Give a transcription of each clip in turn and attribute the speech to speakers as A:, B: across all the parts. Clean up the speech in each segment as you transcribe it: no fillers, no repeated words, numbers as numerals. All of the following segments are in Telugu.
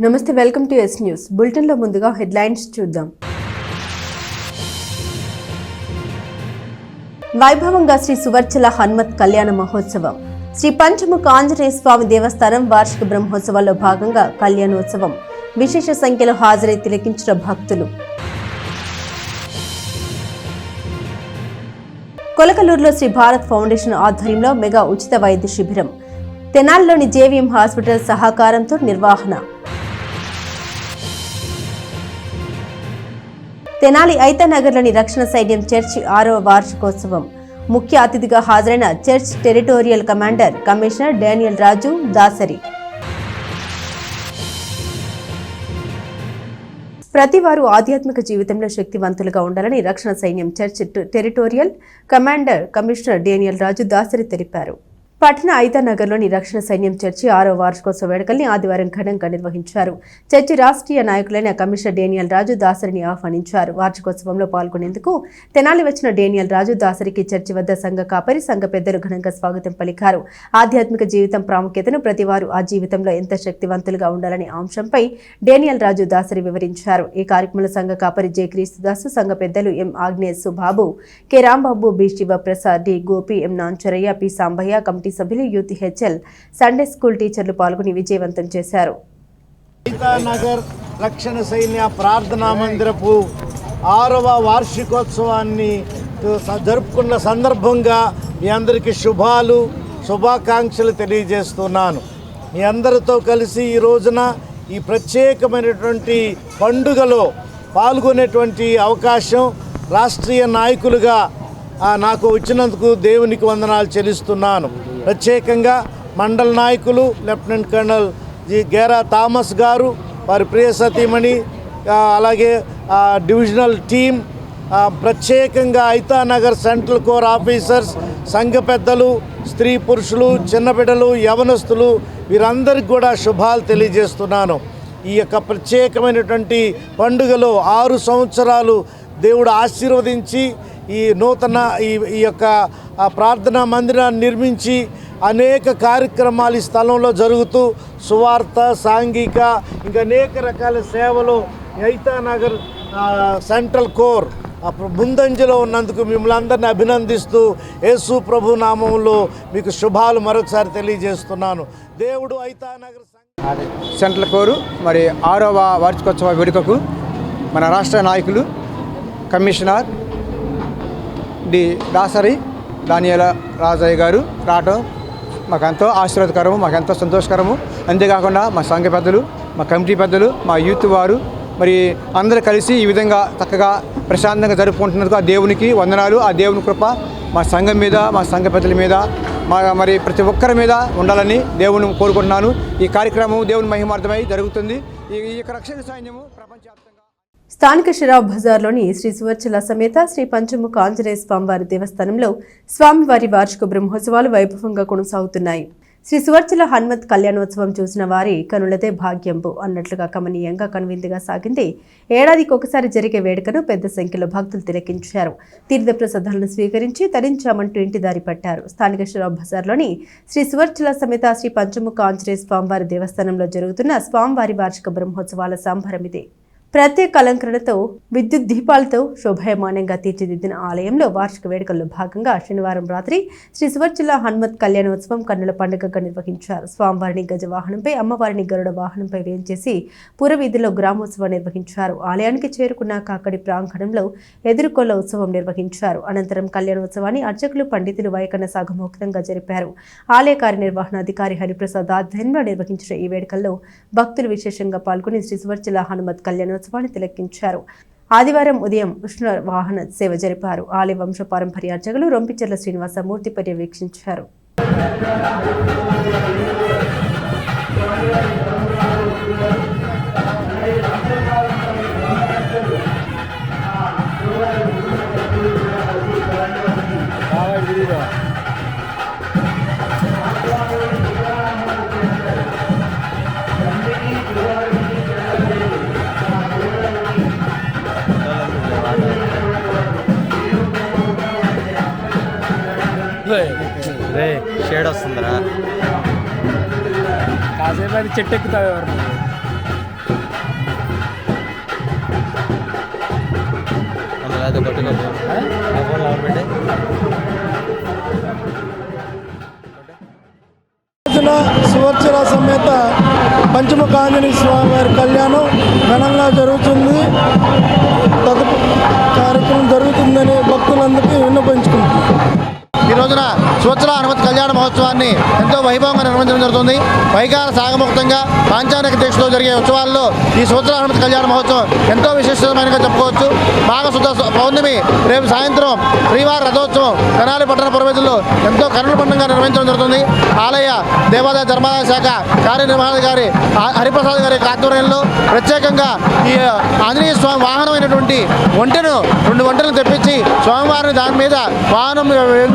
A: నమస్తే, welcome to yes news bulletin లో ముందుగా హెడ్లైన్స్ చూద్దాం. వైభవంగా శ్రీ సువర్చల హనుమత్ కళ్యాణ మహోత్సవం. శ్రీ పంచముఖ ఆంజనేయ స్వామి దేవస్థానం వార్షిక బ్రహ్మోత్సవాల్లో భాగంగా కళ్యాణోత్సవం. విశేష సంఖ్యలో హాజరై తిలకించిన భక్తులు. కొలకలూరులో శ్రీ భారత్ ఫౌండేషన్ ఆధ్వర్యంలో మెగా ఉచిత వైద్య శిబిరం. తెనాలిలోని జేవీఎం హాస్పిటల్ సహకారంతో నిర్వహణ. తెనాలి ఐతానగర్లోని రక్షణ సైన్యం చర్చి 6వ వార్షికోత్సవం. ముఖ్య అతిథిగా హాజరైన church territorial commander commissioner Daniel Raju Dasari. ప్రతివారు ఆధ్యాత్మిక జీవితంలో శక్తివంతులుగా ఉండాలని రక్షణ సైన్యం church territorial commander commissioner Daniel Raju Dasari తెలిపారు. పట్టణ ఐతానగర్లోని రక్షణ సైన్యం చర్చి 6వ వార్షికోత్సవ వేడుకల్ని ఆదివారం ఘనంగా నిర్వహించారు. చర్చి రాష్ట్రీయ నాయకులైన కమిషనర్ డానియల్ రాజు దాసరిని ఆహ్వానించారు. వార్షికోత్సవంలో పాల్గొనేందుకు తెనాలి వచ్చిన డానియల్ రాజు దాసరికి చర్చి వద్ద సంఘ కాపరి, సంఘ పెద్దలు ఘనంగా స్వాగతం పలికారు. ఆధ్యాత్మిక జీవితం ప్రాముఖ్యతను, ప్రతివారు ఆ జీవితంలో ఎంత శక్తివంతులుగా ఉండాలనే అంశంపై డానియల్ రాజు దాసరి వివరించారు. ఈ కార్యక్రమంలో సంఘ కాపరి జె క్రీస్తుదాసు, సంఘ పెద్దలు M Agnes Babu, K Rambabu, B Sivaprasad, D Gopi, M Nancharayya, P Sambayya, committee సభ్యులు, యూత్ హెచ్ఎల్, సండే స్కూల్ టీచర్లు పాల్గొని విజయవంతం చేశారు.
B: ఐతానగర్ రక్షణ సైన్య ప్రార్థనా మందిరపు 6వ వార్షికోత్సవాన్ని జరుపుకున్న సందర్భంగా మీ అందరికీ శుభాకాంక్షలు తెలియజేస్తున్నాను. మీ అందరితో కలిసి ఈ రోజున ఈ ప్రత్యేకమైనటువంటి పండుగలో పాల్గొనేటువంటి అవకాశం రాష్ట్రీయ నాయకులుగా నాకు వచ్చినందుకు దేవునికి వందనాలు చెల్లిస్తున్నాను. ప్రత్యేకంగా మండల నాయకులు లెఫ్టినెంట్ కర్నల్ జి గేరా థామస్ గారు, వారి ప్రియ సతీమణి, అలాగే డివిజనల్ టీమ్, ప్రత్యేకంగా ఐతానగర్ సెంట్రల్ కోర్ ఆఫీసర్స్, సంఘ పెద్దలు, స్త్రీ పురుషులు, చిన్నబిడ్డలు, యవనస్తులు, వీరందరికీ కూడా శుభాలు తెలియజేస్తున్నాను. ఈ యొక్క ప్రత్యేకమైనటువంటి పండుగలో 6 సంవత్సరాలు దేవుడు ఆశీర్వదించి ఈ నూతన ఈ యొక్క ప్రార్థనా మందిరాన్ని నిర్మించి అనేక కార్యక్రమాలు ఈ స్థలంలో జరుగుతూ సువార్త, సాంఘిక, ఇంకా అనేక రకాల సేవలు ఐతానగర్ సెంట్రల్ కోర్ ముందంజలో ఉన్నందుకు మిమ్మల్ని అందరినీ అభినందిస్తూ యేసు ప్రభు నామంలో మీకు శుభాలు మరొకసారి తెలియజేస్తున్నాను. దేవుడు ఐతానగర్
C: సెంట్రల్ కోరు మరి 6వ వార్షికోత్సవ వేడుకకు మన రాష్ట్ర నాయకులు commissioner D Dasari Daniel Rajaiah గారు రావటం మాకెంతో ఆశీర్వాదకరము, మాకెంతో సంతోషకరము. అంతేకాకుండా మా సంఘ పెద్దలు, మా కమిటీ పెద్దలు, మా యూత్ వారు మరి అందరూ కలిసి ఈ విధంగా చక్కగా ప్రశాంతంగా జరుపుకుంటున్నందుకు ఆ దేవునికి వందనాలు. ఆ దేవుని కృప మా సంఘం మీద, మా సంఘ పెద్దల మీద, మరి ప్రతి ఒక్కరి మీద ఉండాలని దేవుని కోరుకుంటున్నాను. ఈ కార్యక్రమం దేవుని మహిమార్థమై జరుగుతుంది. ఈ యొక్క రక్షణ సైన్యము ప్రపంచవ్యాప్తంగా
A: స్థానిక షిరాబ్ బజార్లోని శ్రీ సువర్చల సమేత శ్రీ పంచముఖ ఆంజనేయ స్వామివారి దేవస్థానంలో స్వామివారి వార్షిక బ్రహ్మోత్సవాలు వైభవంగా కొనసాగుతున్నాయి. శ్రీ సువర్చల హనుమత్ కళ్యాణోత్సవం చూసిన వారి కనులదే భాగ్యంబు అన్నట్లుగా కమనీయంగా కనువిందుగా సాగింది. ఏడాదికి ఒకసారి జరిగే వేడుకను పెద్ద సంఖ్యలో భక్తులు తిలకించారు. తీర్థ ప్రసాదాలను స్వీకరించి తరించామంటూ ఇంటి దారి పట్టారు. స్థానిక షిరాబ్ బజార్లోని శ్రీ సువర్చల సమేత శ్రీ పంచముఖ ఆంజనేయ స్వామివారి దేవస్థానంలో జరుగుతున్న స్వామివారి వార్షిక బ్రహ్మోత్సవాల సంబరమిదే. ప్రత్యేక అలంకరణతో, విద్యుత్ దీపాలతో శోభాయమానంగా తీర్చిదిద్దిన ఆలయంలో వార్షిక వేడుకల్లో భాగంగా శనివారం రాత్రి శ్రీ సువర్చల హనుమత్ కళ్యాణోత్సవం కన్నుల పండుగగా నిర్వహించారు. స్వామివారిని గజవాహనంపై, అమ్మవారిని గరుడ వాహనంపై వేంచేసి పురవీధిలో గ్రామోత్సవం నిర్వహించారు. ఆలయానికి చేరుకున్న కాకడి ప్రాంగణంలో ఎదుర్కోల ఉత్సవం నిర్వహించారు. అనంతరం కళ్యాణోత్సవాన్ని అర్చకులు, పండితులు వైకన్న సాగమోక్తంగా జరిపారు. ఆలయ కార్యనిర్వహణాధికారి హరిప్రసాద్ ఆధ్వర్యంలో నిర్వహించిన ఈ వేడుకల్లో భక్తులు విశేషంగా పాల్గొని శ్రీ సువర్చల హనుమత్ కళ్యాణోత్సవాన్ని తిలకించారు. ఆదివారం ఉదయం ఉష్ణ వాహన సేవ జరిపారు. ఆలయ వంశ పారంపర్య అర్చకులు రొంపిచెర్ల శ్రీనివాసమూర్తి పర్యవేక్షించారు.
D: షేడ్ వస్తుందిరా, కాసేపు అది చెట్టు ఎక్కుతావు ఎవరు. సువర్చల సమేత పంచముఖ ఆంజనేయ స్వామి వారి కళ్యాణం ఘనంగా జరుగుతుంది. తదుపరి కార్యక్రమం జరుగుతుందని భక్తులందరికీ విన్నపించుకుంటున్నారు.
B: ఈ రోజున సువర్చల హనుమత్ కళ్యాణ మహోత్సవాన్ని ఎంతో వైభవంగా నిర్వహించడం జరుగుతుంది. వైకార సాగముక్తంగా పాంచానిక దీక్షలో జరిగే ఉత్సవాల్లో ఈ సువర్చల హనుమత్ కళ్యాణ మహోత్సవం ఎంతో విశిష్టమైనగా చెప్పుకోవచ్చు. మాఘశుద్ధ పౌర్ణమి రేపు సాయంత్రం శ్రీవారి రథోత్సవం తెనాలి పట్టణ పురవేదుల్లో ఎంతో కన్నుల పండుగగా నిర్వహించడం జరుగుతుంది. ఆలయ దేవాదాయ ధర్మాదాయ శాఖ కార్యనిర్వహణాధికారి హరిప్రసాద్ గారి ఆధ్వర్యంలో ప్రత్యేకంగా ఈ ఆంజనేయ స్వామి వాహనమైనటువంటి ఒంటెను 2 ఒంటెలను తెప్పించి స్వామివారిని దాని మీద వాహనం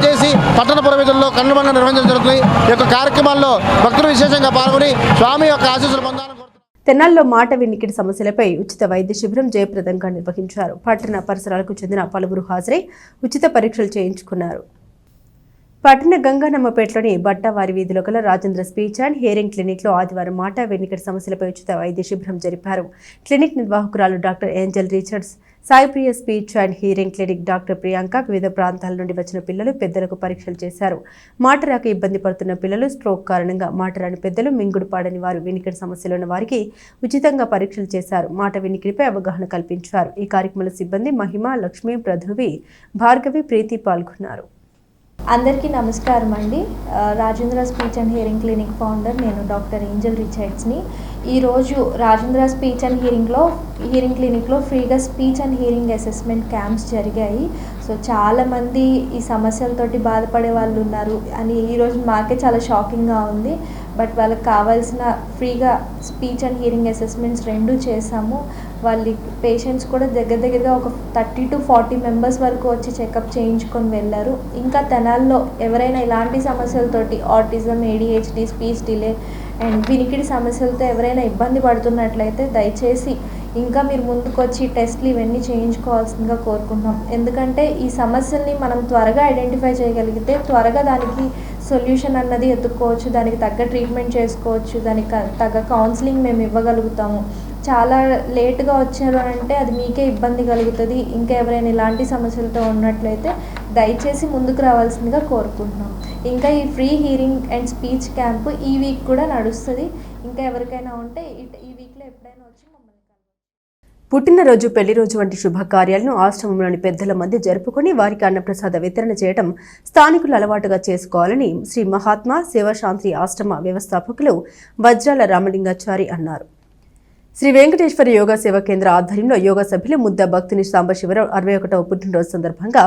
B: చేసి పట్టణ పురవేదుల్లో కన్నుల పండుగ నిర్వహించడం జరుగుతుంది. ఈ యొక్క కార్యక్రమాల్లో భక్తులు విశేషంగా పాల్గొని స్వామి యొక్క ఆశీస్సులు పొందాలని
A: తెనాల్లో మాట వినికిడి సమస్యలపై ఉచిత వైద్య శిబిరం జయప్రదంగా నిర్వహించారు. పట్టణ పరిసరాలకు చెందిన పలువురు హాజరై ఉచిత పరీక్షలు చేయించుకున్నారు. పట్టణ గంగానమ్మపేటలోని బట్టావారి వీధిలో గల రాజేంద్ర స్పీచ్ అండ్ హియరింగ్ క్లినిక్లో ఆదివారం మాట వెన్నికటి సమస్యలపై ఉచిత వైద్య శిబిరం జరిపారు. క్లినిక్ నిర్వాహకురాలు doctor Angel Richards, Saipriya speech and hearing clinic doctor Priyanka వివిధ ప్రాంతాల నుండి వచ్చిన పిల్లలు, పెద్దలకు పరీక్షలు చేశారు. మాట రాక ఇబ్బంది పడుతున్న పిల్లలు, స్ట్రోక్ కారణంగా మాట రాని పెద్దలు, మింగుడు పాడని వారు, వినికిడి సమస్యలు ఉన్న వారికి ఉచితంగా పరీక్షలు చేశారు. మాట వినికిడిపై అవగాహన కల్పించారు. ఈ కార్యక్రమంలో సిబ్బంది మహిమ, లక్ష్మి, పృథ్వీ, భార్గవి, ప్రీతి పాల్గొన్నారు.
E: అందరికీ నమస్కారం అండి. Rajendra speech and hearing clinic founder నేను డాక్టర్ ఏంజల్ రిచర్డ్స్ని. ఈరోజు రాజేంద్ర స్పీచ్ అండ్ హియరింగ్ క్లినిక్లో ఫ్రీగా speech and hearing assessment camps జరిగాయి. సో చాలామంది ఈ సమస్యలతోటి బాధపడే వాళ్ళు ఉన్నారు అని ఈరోజు మాకే చాలా షాకింగ్గా ఉంది. బట్ వాళ్ళకి కావాల్సిన ఫ్రీగా స్పీచ్ అండ్ హియరింగ్ అసెస్మెంట్స్ 2 చేసాము. వాళ్ళ పేషెంట్స్ కూడా దగ్గరగా ఒక 30 to 40 మెంబర్స్ వరకు వచ్చి చెకప్ చేయించుకొని వెళ్ళారు. ఇంకా తెనాల్లో ఎవరైనా ఇలాంటి సమస్యలతోటి autism, ADHD, speech delay and వినికిడి సమస్యలతో ఎవరైనా ఇబ్బంది పడుతున్నట్లయితే దయచేసి ఇంకా మీరు ముందుకొచ్చి టెస్ట్లు ఇవన్నీ చేయించుకోవాల్సిందిగా కోరుకుంటున్నాం. ఎందుకంటే ఈ సమస్యల్ని మనం త్వరగా ఐడెంటిఫై చేయగలిగితే త్వరగా దానికి సొల్యూషన్ అన్నది ఎత్తుక్కోవచ్చు, దానికి తగ్గ ట్రీట్మెంట్ చేసుకోవచ్చు, దానికి తగ్గ కౌన్సిలింగ్ మేము ఇవ్వగలుగుతాము. చాలా లేట్గా వచ్చారు అంటే అది మీకే ఇబ్బంది కలుగుతుంది. ఇంకా ఎవరైనా ఇలాంటి సమస్యలతో ఉన్నట్లయితే దయచేసి ముందుకు రావాల్సిందిగా కోరుకుంటున్నాం. ఇంకా ఈ free hearing and speech camp ఈ వీక్ కూడా నడుస్తుంది. ఇంకా ఎవరికైనా ఉంటే ఈ వీక్లో ఎప్పుడైనా వచ్చి మమ్మల్ని
A: పుట్టినరోజు, పెళ్లి రోజు వంటి శుభకార్యాలను ఆశ్రమంలోని పెద్దల మధ్య జరుపుకొని వారికి అన్నప్రసాద వితరణ చేయడం స్థానికులు అలవాటుగా చేసుకోవాలని శ్రీ మహాత్మా శివశాంతి ఆశ్రమ వ్యవస్థాపకులు వజ్రాల రామలింగాచారి అన్నారు. శ్రీ వెంకటేశ్వర యోగా సేవా కేంద్ర ఆధ్వర్యంలో యోగా సభ్యులు ముద్ద భక్తుని సాంబశివరావు 61వ పుట్టినరోజు సందర్భంగా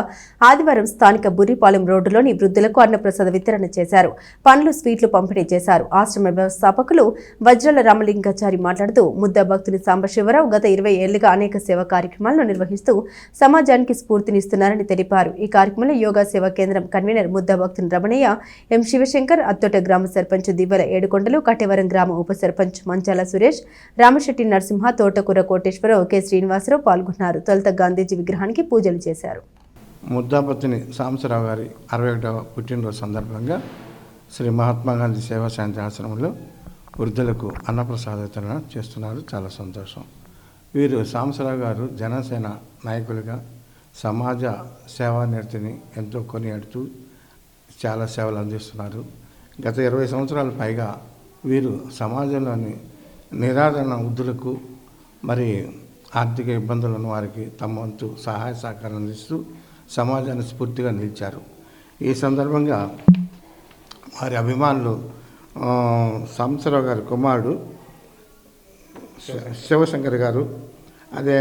A: ఆదివారం స్థానిక బుర్రిపాలెం రోడ్డులోని వృద్ధులకు అన్నప్రసాద వితరణ చేశారు. పండ్లు, స్వీట్లు పంపిణీ చేశారు. ఆశ్రమ వ్యవస్థాపకులు వజ్రాల రామలింగాచారి మాట్లాడుతూ ముద్ద భక్తుని సాంబశివరావు గత 20 ఏళ్లుగా అనేక సేవా కార్యక్రమాలను నిర్వహిస్తూ సమాజానికి స్ఫూర్తినిస్తున్నారని తెలిపారు. ఈ కార్యక్రమంలో యోగా సేవా కేంద్రం కన్వీనర్ ముద్ద భక్తుని రమణయ్య, ఎం శివశంకర్, అత్తోట గ్రామ సర్పంచ్ దివ్వెల ఏడుకొండలు, కట్టెవరం గ్రామ ఉప సర్పంచ్ మంచాల సురేష్, రామశెట్టి నరసింహ, తోటకూర కోటేశ్వరరావు, కె శ్రీనివాసరావు పాల్గొన్నారు. తొలుత గాంధీజీ విగ్రహానికి పూజలు చేశారు.
F: ముద్దాపత్తిని సాంబశివరావు గారి 61వ పుట్టినరోజు సందర్భంగా శ్రీ మహాత్మా గాంధీ సేవా శాంతి ఆశ్రమంలో వృద్ధులకు అన్నప్రసాద వితరణ చేస్తున్నారు. చాలా సంతోషం. వీరు సాంబశివరావు గారు జనసేన నాయకులుగా సమాజ సేవానిరతిని ఎంతో కొనియాడుతూ చాలా సేవలు అందిస్తున్నారు. గత 20 సంవత్సరాల పైగా వీరు సమాజంలోని నిరాదరణ వృద్ధులకు, మరి ఆర్థిక ఇబ్బందులు ఉన్న వారికి తమ వంతు సహాయ సహకారం అందిస్తూ సమాజాన్ని స్ఫూర్తిగా నిలిచారు. ఈ సందర్భంగా వారి అభిమానులు సాంబశివరావు గారి కుమారుడు శివశంకర్ గారు, అదే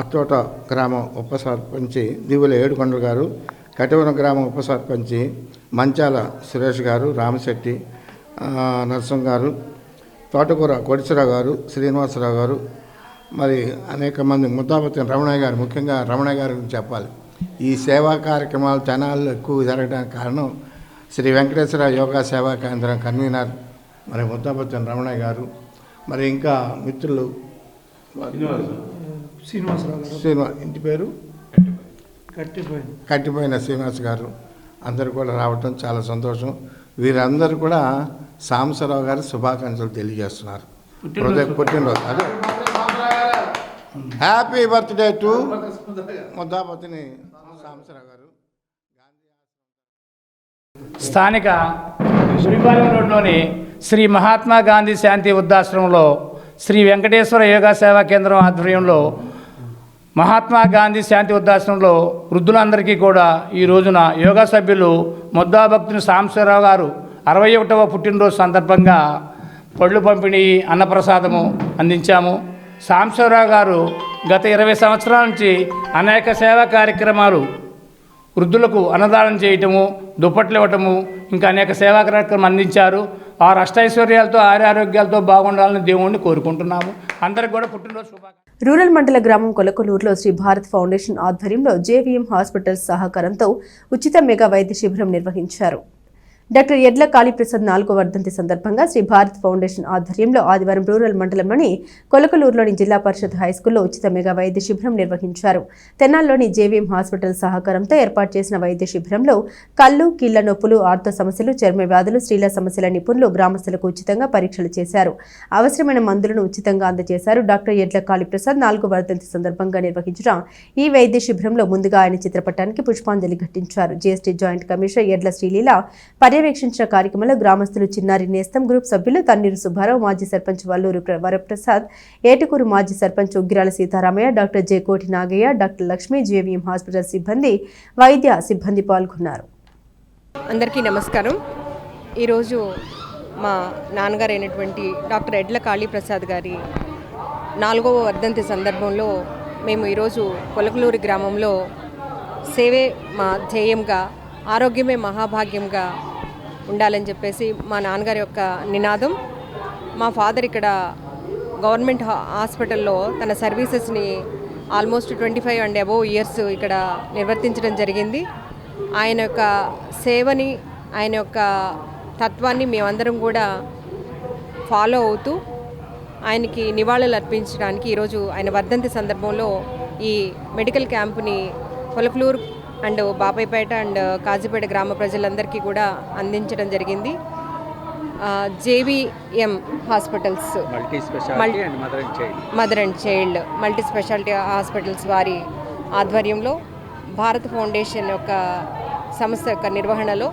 F: అత్తోట గ్రామం ఉప సర్పంచి దివ్వెల ఏడుకొండల గారు, కటవరం గ్రామం ఉప సర్పంచి మంచాల సురేష్ గారు, రామశెట్టి నరసింహ గారు, తోటకూర కోటేశ్వరరావు గారు, శ్రీనివాసరావు గారు, మరి అనేక మంది, ముద్దాపత్తి రమణయ్య గారు, ముఖ్యంగా రమణయ్య గారి గురించి చెప్పాలి. ఈ సేవా కార్యక్రమాలు తెనాల్లో ఎక్కువ జరగడానికి కారణం శ్రీ వెంకటేశ్వర యోగా సేవా కేంద్రం కన్వీనర్ మరి ముద్దాపత్తి రమణయ్య గారు, మరి ఇంకా మిత్రులు ఇంటి పేరు కట్టిపోయిన శ్రీనివాస్ గారు అందరూ కూడా రావటం చాలా సంతోషం. వీరందరూ కూడా సాంబశివరావు గారు శుభాకాంక్షలు తెలియజేస్తున్నారు. పుట్టినరోజు అదే హ్యాపీ బర్త్డే టు ముద్దాపతిని సాంబశివరావు గారు.
G: స్థానిక శ్రీపాలెం రోడ్లోని శ్రీ మహాత్మా గాంధీ శాంతి వృద్ధాశ్రమంలో శ్రీ వెంకటేశ్వర యోగా సేవా కేంద్రం ఆధ్వర్యంలో మహాత్మా గాంధీ శాంతి వృద్ధాశ్రమంలో వృద్ధులందరికీ కూడా ఈ రోజున యోగా సభ్యులు ముద్దాభక్తుని సాంబశివరావు గారు 61వ పుట్టినరోజు సందర్భంగా పళ్ళు పంపిణీ అన్నప్రసాదము అందించాము. సాంబశివరావు గారు గత 20 సంవత్సరాల నుంచి అనేక సేవా కార్యక్రమాలు వృద్ధులకు అన్నదానం చేయటము, దుప్పట్లు ఇవ్వటము, ఇంకా అనేక సేవా కార్యక్రమాలు అందించారు. వారు అష్టైశ్వర్యాలతో ఆరోగ్యాలతో బాగుండాలని దేవుణ్ణి కోరుకుంటున్నాము. అందరికి కూడా పుట్టినరోజు శుభాకాంక్షలు.
A: రూరల్ మండల గ్రామం కొలకొలూరులో శ్రీ భారత్ ఫౌండేషన్ ఆధ్వర్యంలో జేవీఎం హాస్పిటల్స్ సహకారంతో ఉచిత మెగా వైద్య శిబిరం నిర్వహించారు. డాక్టర్ ఎడ్ల కాళీప్రసాద్ 4వ వర్ధంతి సందర్భంగా శ్రీ భారత్ ఫౌండేషన్ ఆధ్వర్యంలో ఆదివారం రూరల్ మండలంలోని కొలకలూరులోని జిల్లా పరిషత్ హైస్కూల్లో ఉచిత మెగా వైద్య శిబిరం నిర్వహించారు. తెనాల్లోని జేవీఎం హాస్పిటల్ సహకారంతో ఏర్పాటు చేసిన వైద్య శిబిరంలో కళ్ళు, కీళ్ల నొప్పులు, ఆర్థో సమస్యలు, చర్మ వ్యాధులు, స్త్రీల సమస్యల నిపుణులు గ్రామస్తులకు ఉచితంగా పరీక్షలు చేశారు. అవసరమైన మందులను ఉచితంగా అందజేశారు. డాక్టర్ ఎడ్ల కాళీప్రసాద్ 4వ వర్ధంతి సందర్భంగా నిర్వహించిన ఈ వైద్య శిబిరంలో ముందుగా ఆయన చిత్రపటానికి పుష్పాంజలి ఘటించారు. జీఎస్టీ జాయింట్ కమిషనర్ ఎడ్ల శ్రీలీల పర్యవేక్షించిన కార్యక్రమంలో గ్రామస్తులు చిన్నారి నేస్తం గ్రూప్ సభ్యులు తన్నీరు సుబ్బారావు, మాజీ సర్పంచ్ వల్లూరు వరప్రసాద్, ఏటుకూరు మాజీ sarpanch Uggirala Seetharamaiah, doctor J Koti Nagaiah, doctor Lakshmi, JVM hospital సిబ్బంది, వైద్య సిబ్బంది పాల్గొన్నారు.
H: అందరికీ నమస్కారం. ఈరోజు మా నాన్నగారు అయినటువంటి డాక్టర్ ఎడ్ల కాళీప్రసాద్ గారి 4వ వర్ధంతి సందర్భంలో మేము ఈరోజు కొలకలూరు గ్రామంలో సేవే మా ధ్యేయంగా, ఆరోగ్యమే మహాభాగ్యంగా ఉండాలని చెప్పేసి మా నాన్నగారి యొక్క నినాదం. మా ఫాదర్ ఇక్కడ గవర్నమెంట్ హాస్పిటల్లో తన సర్వీసెస్ని ఆల్మోస్ట్ 25 అండ్ అబోవ్ ఇయర్స్ ఇక్కడ నిర్వర్తించడం జరిగింది. ఆయన యొక్క సేవని, ఆయన యొక్క తత్వాన్ని మేమందరం కూడా ఫాలో అవుతూ ఆయనకి నివాళులు అర్పించడానికి ఈరోజు ఆయన వర్ధంతి సందర్భంలో ఈ మెడికల్ క్యాంపుని కొలకలూరు అండ్ బాబాయ్పేట అండ్ కాజీపేట గ్రామ ప్రజలందరికీ కూడా అందించడం జరిగింది. JVM hospitals mother and child multi speciality hospitals వారి ఆధ్వర్యంలో భారత్ ఫౌండేషన్ యొక్క సంస్థ యొక్క నిర్వహణలో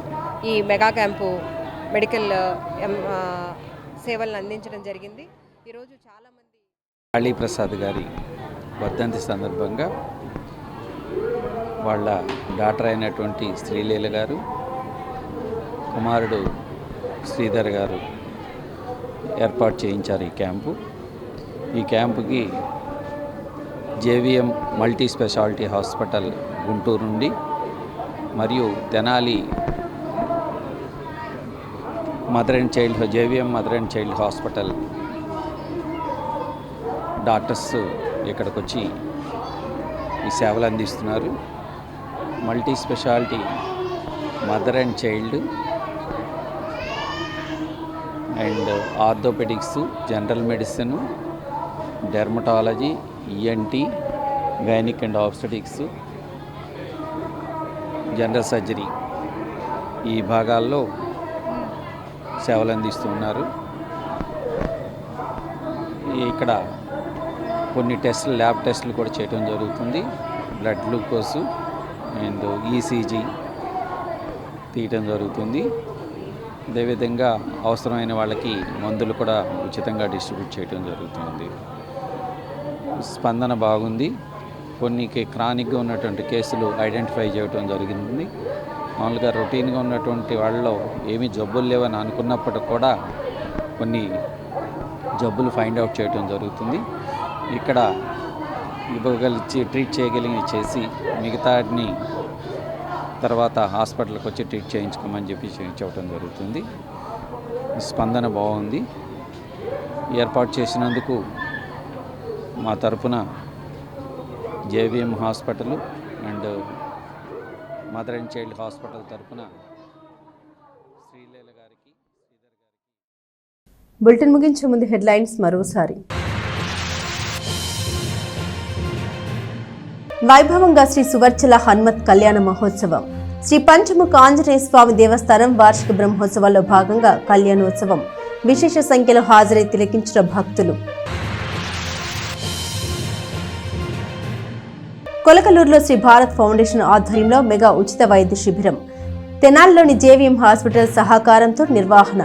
H: ఈ మెగా క్యాంపు మెడికల్ సేవలను అందించడం జరిగింది. ఈరోజు చాలామంది
I: కాళీప్రసాద్ గారి వర్ధంతి సందర్భంగా వాళ్ళ డాటర్ అయినటువంటి శ్రీలీల గారు, కుమారుడు శ్రీధర్ గారు ఏర్పాటు చేయించారు ఈ క్యాంపు. ఈ క్యాంపుకి JVM multi speciality hospital Guntur నుండి మరియు Tenali JVM mother and child hospital doctors ఇక్కడికి వచ్చి ఈ సేవలు అందిస్తున్నారు. Multi speciality mother and child and orthopaedics, general medicine, dermatology, ENT, gynaec and obstetrics, general surgery ఈ భాగాల్లో సేవలు అందిస్తున్నారు. ఇక్కడ కొన్ని టెస్టులు, ల్యాబ్ టెస్టులు కూడా చేయడం జరుగుతుంది. బ్లడ్ గ్లూకోజు అండ్ ఈసీజీ తీయటం జరుగుతుంది. అదేవిధంగా అవసరమైన వాళ్ళకి మందులు కూడా ఉచితంగా డిస్ట్రిబ్యూట్ చేయడం జరుగుతుంది. స్పందన బాగుంది. కొన్ని క్రానిక్గా ఉన్నటువంటి కేసులు ఐడెంటిఫై చేయడం జరిగింది. మామూలుగా రొటీన్గా ఉన్నటువంటి వాళ్ళలో ఏమీ జబ్బులు లేవని అనుకున్నప్పటికి కూడా కొన్ని జబ్బులు ఫైండ్ అవుట్ చేయడం జరుగుతుంది. ఇక్కడ ట్రీట్ చేయగలిగి చేసి మిగతాని తర్వాత హాస్పిటల్కి వచ్చి ట్రీట్ చేయించుకోమని చెప్పి చేయించవటం జరుగుతుంది. స్పందన బాగుంది. ఏర్పాటు చేసినందుకు మా తరపున JVM hospital and mother and child hospital తరపున శ్రీలీల గారికి, శ్రీధర్ గారికి.
A: బులెటిన్ ముగించే ముందు హెడ్లైన్స్ మరోసారి. వైభవంగా శ్రీ సువర్చల హనుమత్ కళ్యాణ మహోత్సవం. శ్రీ పంచముఖ ఆంజనేయ స్వామి దేవస్థానం వార్షిక బ్రహ్మోత్సవాల్లో భాగంగా కళ్యాణోత్సవం. విశేష సంఖ్యలో హాజరై తిలకించిన భక్తులు. కొలకలూరులో శ్రీ భారత్ ఫౌండేషన్ ఆధ్వర్యంలో మెగా ఉచిత వైద్య శిబిరం. తెనాలిలోని జేవీఎం హాస్పిటల్ సహకారంతో నిర్వహణ.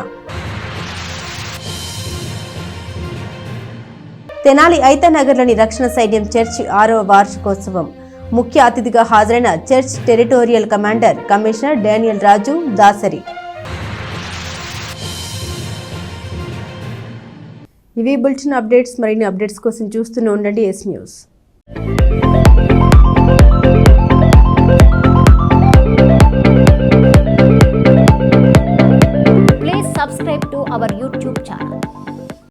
A: తెనాలి ఐతానగర్లోని రక్షణ సైన్యం చర్చి 6వ వార్షికోత్సవం. ముఖ్య అతిథిగా హాజరైన church territorial commander commissioner Daniel Raju Dasari. ఇవి బులెటిన్ అప్డేట్స్. మరిన్ని అప్డేట్స్ కోసం చూస్తూనే ఉండండి ఎస్ న్యూస్.